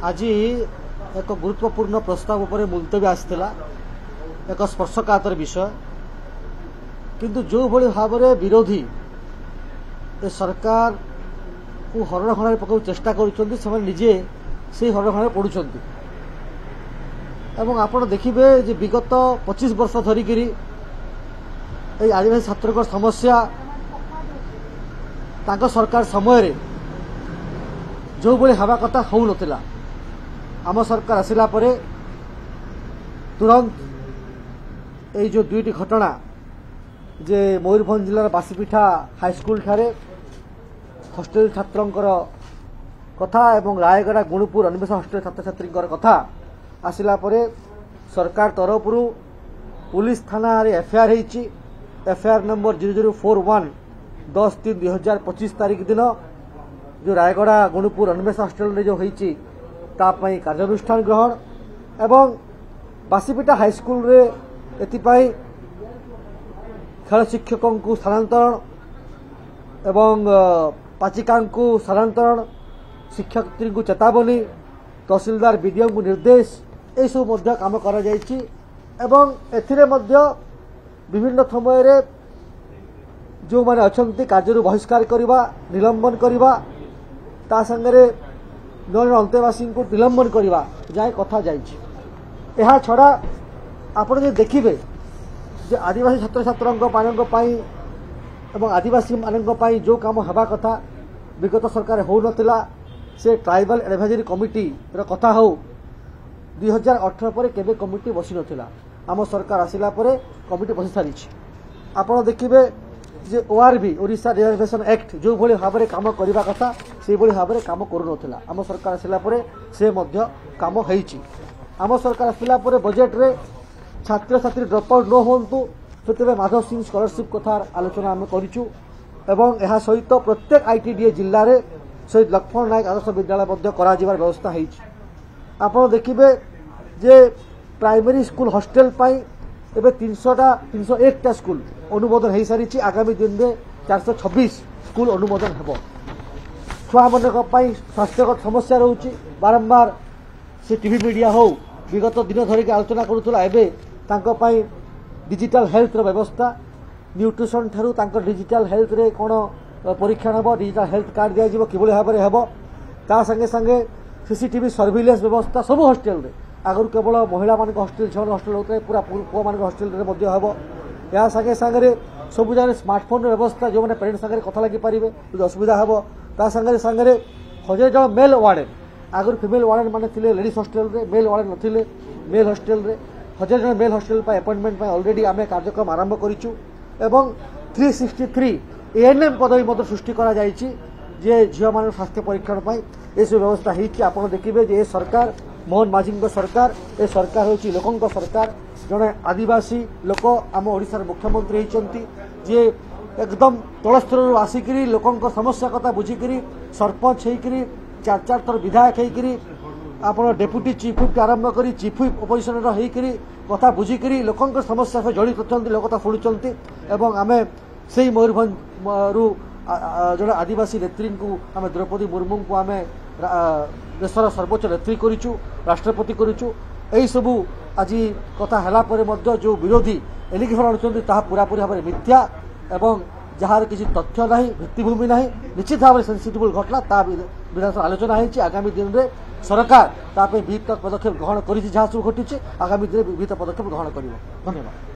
आज एक गुरुत्वपूर्ण प्रस्ताव पर मुलतवी आसाला एक स्पर्शकातर विषय किंतु जो भली भाव में विरोधी ए सरकार को हरणखणारे पकाउ चेष्टा करुजे से हरणखणारे पड़ुंट आपण देखिए जे विगत 25 वर्ष धरिकी आदिवासी छात्र समस्या तांको सरकार समय जो भली हवा कथा हो नथिला आम सरकार आसिला परे तुरंत ए जो दुईटी घटना जे मयूरभंज जिलार बासीपिठा हाईस्कल ठारे हॉस्टेल छात्रंकर कथा एवं रायगड़ा गुणुपुर अन्वेषण हॉस्टेल छात्र छात्री कथा आसिला परे सरकार तरफ पुलिस थाना एफआईआर होईची एफआईआर नंबर 0041 10/3/2025 तारीख दिन जो रायगड़ा गुणुपुर अन्वेषण हॉस्टेल जो होईची तापाई कार्यानुष्ठान ग्रहण एवं बासीपिठा हाईस्कल रे एतिपाई खेल शिक्षकों को स्थानांतरण एवं पाचिका को स्थानांतरण शिक्षयित्री को चेतावनी तहसीलदार बीडीओ को निर्देश ये सब काम करा जायछि एवं एथिरे मध्य विभिन्न समय रे जो माने अछंती कार्य बहिष्कार करवा निलंबन करवा ता संगरे नन अंतेवासी को निलंबन करवा जाए कथा जायछि एहा छड़ा आपण जे देखिबे जे आदिवासी छात्र छात्रंक मानक पई एवं आदिवासी मानक पई जो काम हवा कथा विगत सरकार हो नथिला से ट्राइबल एडवाइजरी कमिटी रो कथा हो 2018 पर केबे कमिटी बसी नथिला आम सरकार आसिला परे कमिटी बसी सारी आपण देखिबे जे ओआरबी ओडिशा रिजर्वेशन एक्ट जो भली भाव में काम करबा कथा से भली भाव में काम करू नथिला आम सरकार आसिला परे से मध्य काम होईची आम सरकार आसिला परे बजेट रे छात्र छात्री ड्रप आउट न होंतु से माधव सिंह स्कॉलरशिप कथा आलोचना आम करूँ एवं यह सहित प्रत्येक आईटीडीए जिले में शहीद लक्ष्मण नायक आदर्श विद्यालय करा व्यवस्था है आपड़ देखिए जे प्राइमरी स्कूल हॉस्टेल पाई एबे 301 स्कूल अनुमोदन हो सारी आगामी दिन में 426 स्कूल अनुमोदन हो छुआ मान स्वास्थ्यगत समस्या रोचे बारंबार से टीवी मीडिया हो विगत दिन धरिक आलोचना करूला एवं डिजिटल हेल्थ व्यवस्था न्यूट्रिशन ठारू डिजिटल हेल्थ रे कौन परीक्षण हम डिजिटल हेल्थ कार्ड दिज्व कि भाव में हम ता संगे संगे सीसीटीवी सर्विलेंस व्यवस्था सब हॉस्टेल रे आगु केवल महिला मान हॉस्टेल झील हॉस्टेल होता है पूरा पुआ मान हॉस्टेल हम या संगे संगे सब जगह स्मार्टफोन व्यवस्था जो मैंने पेरेंट्स सागर कथा लगी पारे जो असुविधा हम ता संगे संगे 1000 जन मेल वार्डन आगु फिमेल वार्डन मैंने लेडीज हॉस्टेल रे मेल वार्डन नथिले मेल हॉस्टेल रे 1000 जन मेल हॉस्टेल अपॉइंटमेंट ऑलरेडी आम कार्यक्रम आरंभ करूँ एवं 363 एएनएम पदवी मत सृष्टि करा जायछि जे झील मान स्वास्थ्य परीक्षण ये सब व्यवस्था होती आप देखिए जे सरकार मोहन माझी सरकार ए सरकार हूँ लोकों सरकार जड़े आदिवासी लोक आम ओडिशार मुख्यमंत्री होती जे एकदम तल स्तर आसिक लोकों समस्या कथा बुझिकी सरपंच होकर 4 थर विधायक होकर आप डेप्यूटी चीफ व्हिप आरंभ कर चीफ व्हिप अपोजिशन होकर कथा बुझिकी लोकों समस्या से जड़ित अच्छा लोक कथा शुणुंट एवं आम से मयूरभंज रु जड़े आदिवासी नेत्री को आम द्रौपदी मुर्मू को आम देशर सर्वोच्च नेत्री करूँ राष्ट्रपति करूँ यही सबू आज कथा है जो विरोधी एलिगेशन आणुंट पूरापूरी भाव में मिथ्या एवं जार किसी तथ्य ना भित्तिभूमि ना निश्चित भाव में सेंसिटिबल घटना विधानसभा आलोचना होती आगामी दिन में सरकार विहित पदक्षेप ग्रहण कर घटी आगामी दिन में विहित पदक्षेप ग्रहण कर धन्यवाद।